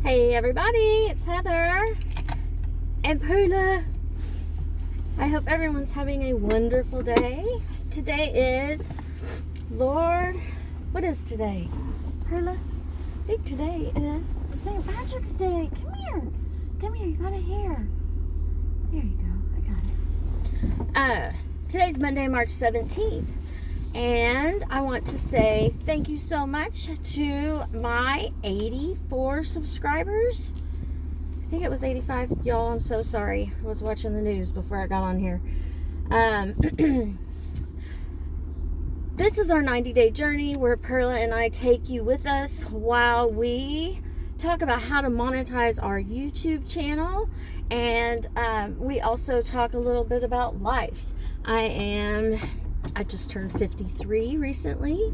Hey everybody, it's Heather and Perla. I hope everyone's having a wonderful day. Today is, Lord, what is today? Perla, I think today is St. Patrick's Day. Come here, you got a hair. There you go, I got it. Today's Monday, March 17th. And I want to say thank you so much to my 84 subscribers. I think it was 85. Y'all, I'm so sorry. I was watching the news before I got on here. This is our 90-day journey where Perla and I take you with us while we talk about how to monetize our YouTube channel. And we also talk a little bit about life. I just turned 53 recently.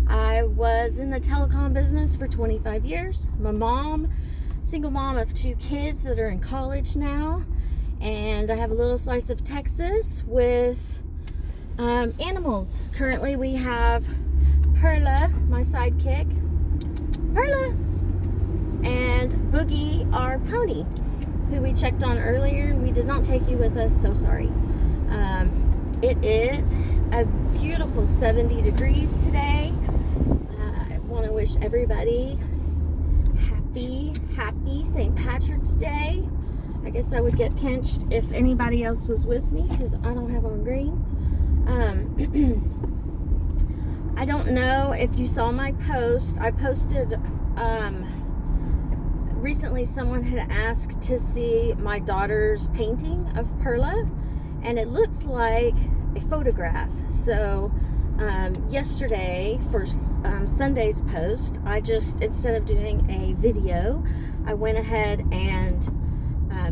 I was in the telecom business for 25 years. I'm a mom, single mom of 2 kids that are in college now. And I have a little slice of Texas with animals. Currently we have Perla, my sidekick, Perla, and Boogie, our pony, who we checked on earlier and we did not take you with us, so sorry. It is a beautiful 70 degrees today. I want to wish everybody happy St. Patrick's Day. I guess I would get pinched if anybody else was with me because I don't have on green. I don't know if you saw my post. I posted recently, someone had asked to see my daughter's painting of Perla, and it looks like a photograph. So yesterday for Sunday's post, I just, instead of doing a video, I went ahead and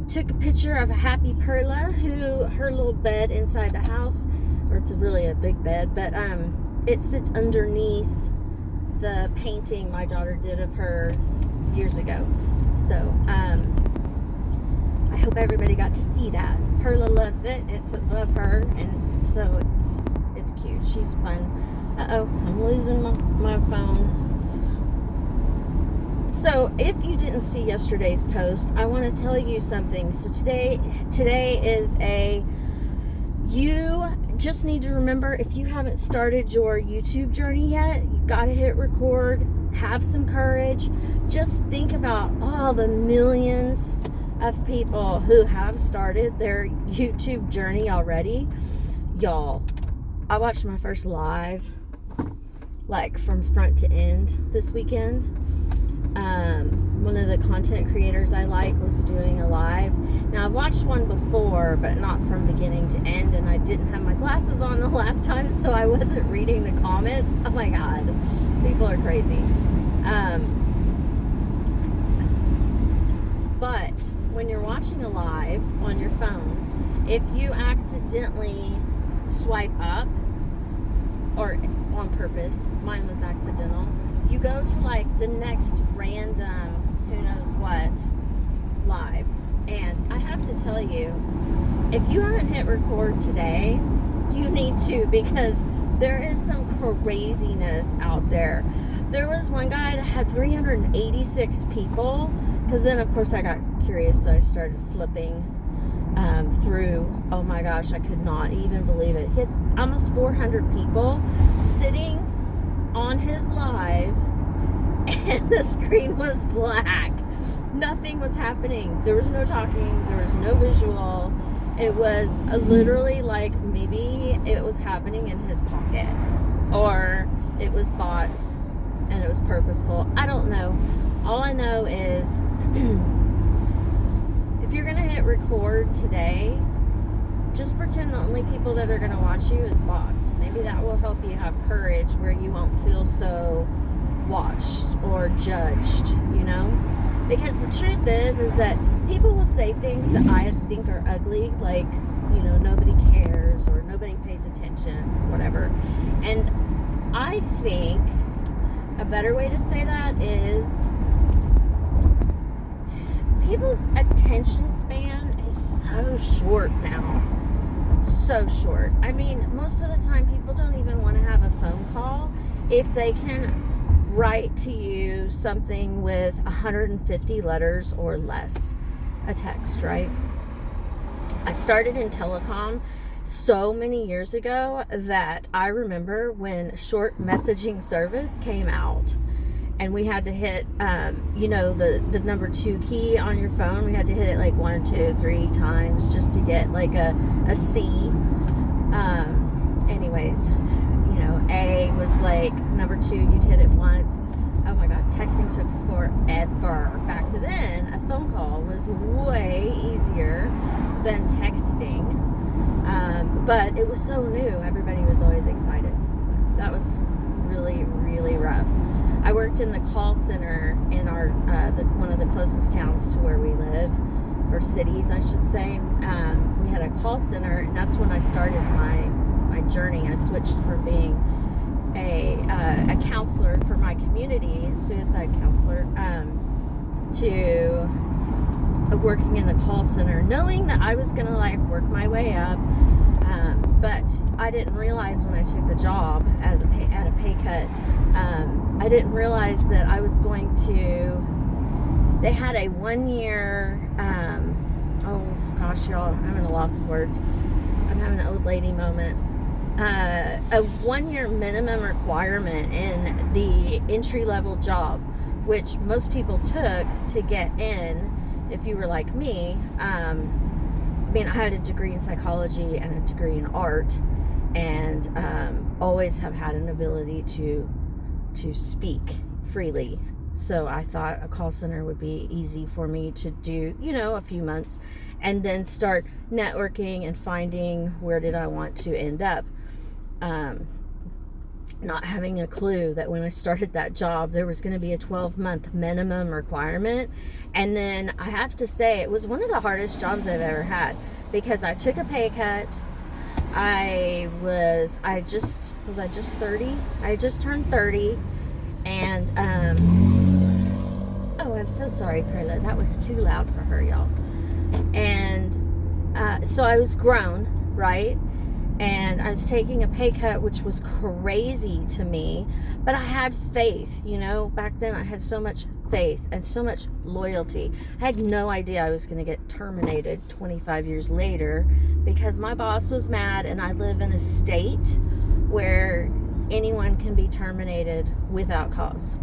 took a picture of a happy Perla, who her little bed inside the house, or it's really a big bed, but it sits underneath the painting my daughter did of her years ago. So I hope everybody got to see that. Perla loves it. It's above her, and so it's cute. She's fun. Uh-oh, I'm losing my phone. So if you didn't see yesterday's post, I want to tell you something. So today is you just need to remember, if you haven't started your YouTube journey yet, you got to hit record, have some courage. Just think about all the millions of people who have started their YouTube journey already. Y'all, I watched my first live, like from front to end this weekend. One of the content creators I like was doing a live. Now, I've watched one before, but not from beginning to end, and I didn't have my glasses on the last time, so I wasn't reading the comments. Oh my God, people are crazy. But when you're watching a live on your phone, if you accidentally swipe up, or on purpose, mine was accidental, you go to like the next random who knows what live. And I have to tell you, if you haven't hit record today, you need to, because there is some craziness out there. There was one guy that had 386 people, because then of course I got curious, so I started flipping through. Oh my gosh, I could not even believe it. Hit almost 400 people sitting on his live, and the screen was black. Nothing was happening. There was no talking, there was no visual. It was literally like maybe it was happening in his pocket, or it was bots and it was purposeful. I don't know. All I know is if you're gonna hit record today, just pretend the only people that are gonna watch you is bots. Maybe that will help you have courage where you won't feel so watched or judged, you know? Because the truth is that people will say things that I think are ugly, like, you know, nobody cares or nobody pays attention, whatever. And I think a better way to say that is people's attention span is so short now. So short. I mean, most of the time people don't even want to have a phone call if they can write to you something with 150 letters or less, a text, right? I started in Telecom so many years ago that I remember when short messaging service came out and we had to hit, the number 2 key on your phone. We had to hit it like 1, 2, 3 times just to get like a C. Anyways, A was like number 2, you'd hit it once. Oh my God, texting took forever. Back then, a phone call was way easier than texting. But it was so new. Everybody was always excited. That was really, really rough. I worked in the call center in our one of the closest towns to where we live, or cities, I should say. We had a call center, and that's when I started my journey. I switched from being a counselor for my community, a suicide counselor, to working in the call center, knowing that I was going to work my way up. But I didn't realize when I took the job at a pay cut, I didn't realize that I was going to, they had a 1 year, oh gosh, y'all, I'm having a loss of words. I'm having an old lady moment. A 1 year minimum requirement in the entry level job, which most people took to get in. If you were like me, I had a degree in psychology and a degree in art, and always have had an ability to speak freely. So I thought a call center would be easy for me to do, a few months, and then start networking and finding where did I want to end up. Not having a clue that when I started that job, there was going to be a 12-month minimum requirement. And then I have to say, it was one of the hardest jobs I've ever had, because I took a pay cut. I just 30? I just turned 30. And, oh, I'm so sorry, Perla. That was too loud for her, y'all. And, so I was grown, right? And I was taking a pay cut, which was crazy to me, but I had faith, back then I had so much faith and so much loyalty. I had no idea I was going to get terminated 25 years later because my boss was mad, and I live in a state where anyone can be terminated without cause,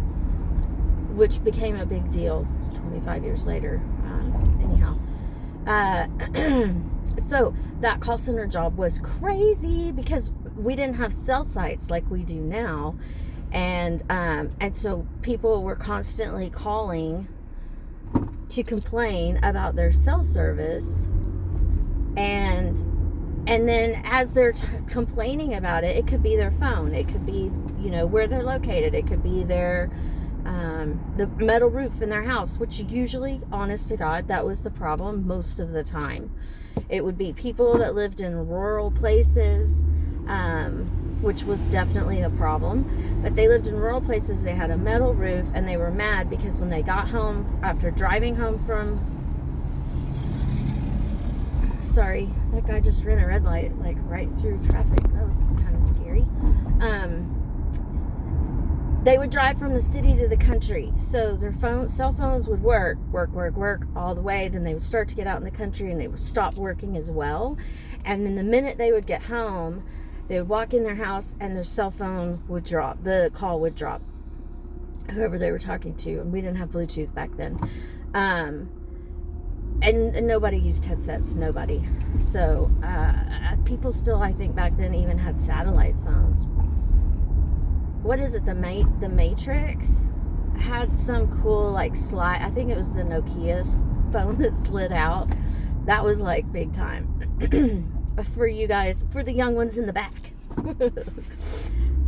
which became a big deal 25 years later. So that call center job was crazy because we didn't have cell sites like we do now. And so people were constantly calling to complain about their cell service. And then as they're complaining about it, it could be their phone. It could be, where they're located. It could be their, the metal roof in their house, which usually, honest to God, that was the problem most of the time. It would be people that lived in rural places, which was definitely the problem. But they lived in rural places, they had a metal roof, and they were mad because when they got home after driving home from... Sorry, that guy just ran a red light, right through traffic. That was kind of scary. They would drive from the city to the country. So their cell phones would work all the way. Then they would start to get out in the country and they would stop working as well. And then the minute they would get home, they would walk in their house and their cell phone would drop. The call would drop. Whoever they were talking to. And we didn't have Bluetooth back then. And nobody used headsets. Nobody. So people still, I think, back then even had satellite phones. What is it? The Matrix had some cool slide. I think it was the Nokia phone that slid out. That was big time for you guys, for the young ones in the back.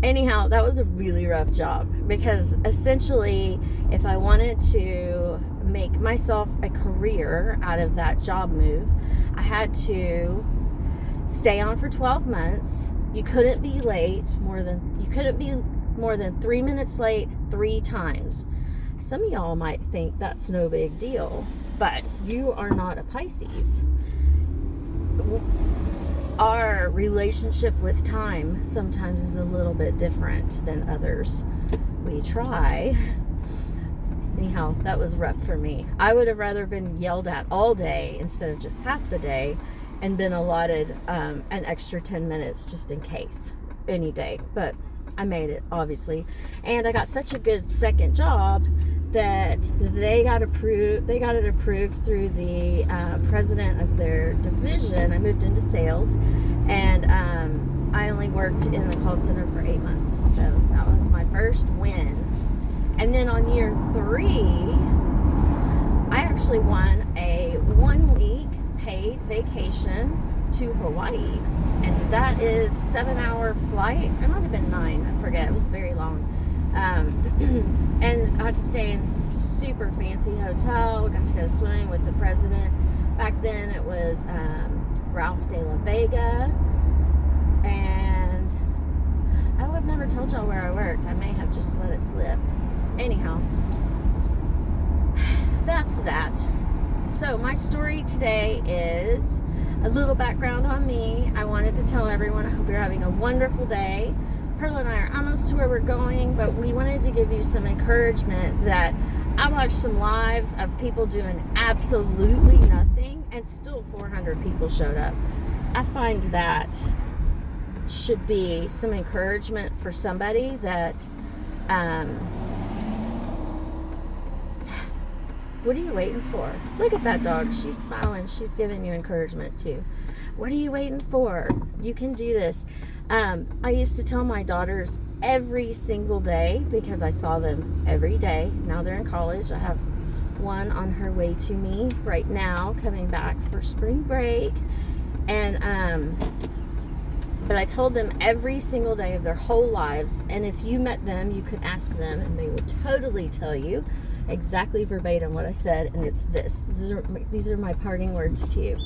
Anyhow, that was a really rough job because essentially, if I wanted to make myself a career out of that job move, I had to stay on for 12 months. You couldn't be late more than 3 minutes late 3 times. Some of y'all might think that's no big deal, but you are not a Pisces. Our relationship with time sometimes is a little bit different than others. we try. Anyhow, that was rough for me. I would have rather been yelled at all day instead of just half the day, and been allotted an extra 10 minutes just in case any day. But I made it, obviously, and I got such a good second job that they got it approved through the president of their division. I moved into sales, and I only worked in the call center for 8 months, so that was my first win. And then on year 3, I actually won a 1-week paid vacation to Hawaii. And that is 7-hour flight. It might have been 9, I forget. It was very long. And I got to stay in some super fancy hotel. We got to go swimming with the president. Back then it was Ralph de la Vega. And I've never told y'all where I worked. I may have just let it slip. Anyhow, that's that. So my story today is a little background on me. I wanted to tell everyone, I hope you're having a wonderful day. Pearl and I are almost to where we're going, but we wanted to give you some encouragement that I watched some lives of people doing absolutely nothing, and still 400 people showed up. I find that should be some encouragement for somebody that what are you waiting for? Look at that dog. She's smiling. She's giving you encouragement too. What are you waiting for? You can do this. I used to tell my daughters every single day, because I saw them every day. Now they're in college. I have one on her way to me right now, coming back for spring break. And but I told them every single day of their whole lives, and if you met them, you could ask them, and they would totally tell you exactly verbatim what I said, and it's this. These are my parting words to you.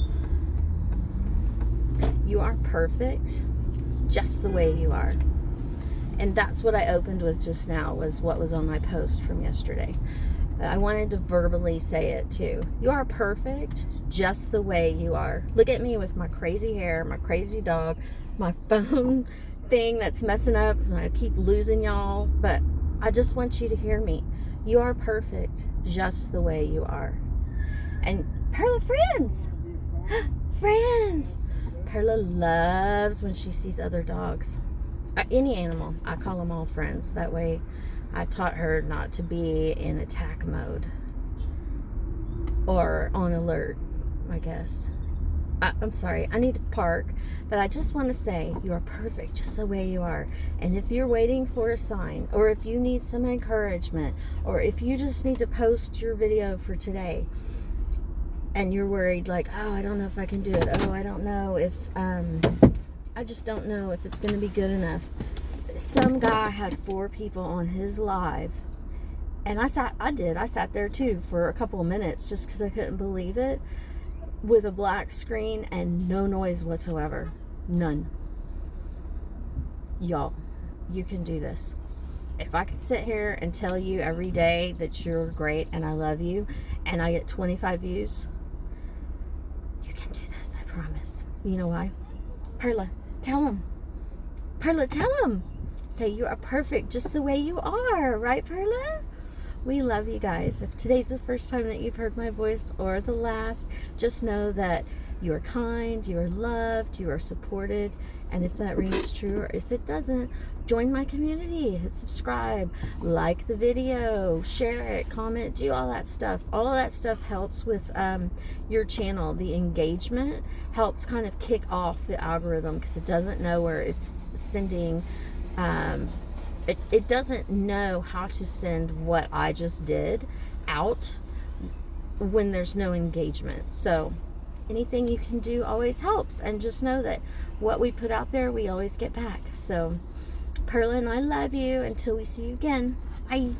You are perfect just the way you are. And that's what I opened with just now, was what was on my post from yesterday. I wanted to verbally say it too. You are perfect just the way you are. Look at me with my crazy hair, my crazy dog, my phone thing that's messing up. I keep losing y'all, but I just want you to hear me. You are perfect just the way you are. And Perla, friends! Friends! Perla loves when she sees other dogs. Any animal, I call them all friends. That way I've taught her not to be in attack mode or on alert, I guess. I'm sorry, I need to park, but I just want to say you are perfect just the way you are. And if you're waiting for a sign, or if you need some encouragement, or if you just need to post your video for today and you're worried like, oh, I don't know if I can do it. Oh, I don't know if, I just don't know if it's going to be good enough. Some guy had 4 people on his live, and I sat there too for a couple of minutes just because I couldn't believe it, with a black screen and no noise whatsoever. None. Y'all, you can do this. If I could sit here and tell you every day that you're great and I love you, and I get 25 views, you can do this, I promise. You know why? Perla, tell them. Perla, tell them. Say you are perfect just the way you are. Right, Perla? We love you guys. If today's the first time that you've heard my voice, or the last, just know that you are kind, you are loved, you are supported. And if that rings true, or if it doesn't, join my community, hit subscribe, like the video, share it, comment, do all that stuff. All of that stuff helps with your channel. The engagement helps kind of kick off the algorithm, because it doesn't know where it's sending. It doesn't know how to send what I just did out when there's no engagement. So anything you can do always helps. And just know that what we put out there, we always get back. So Perla and I love you. Until we see you again. Bye.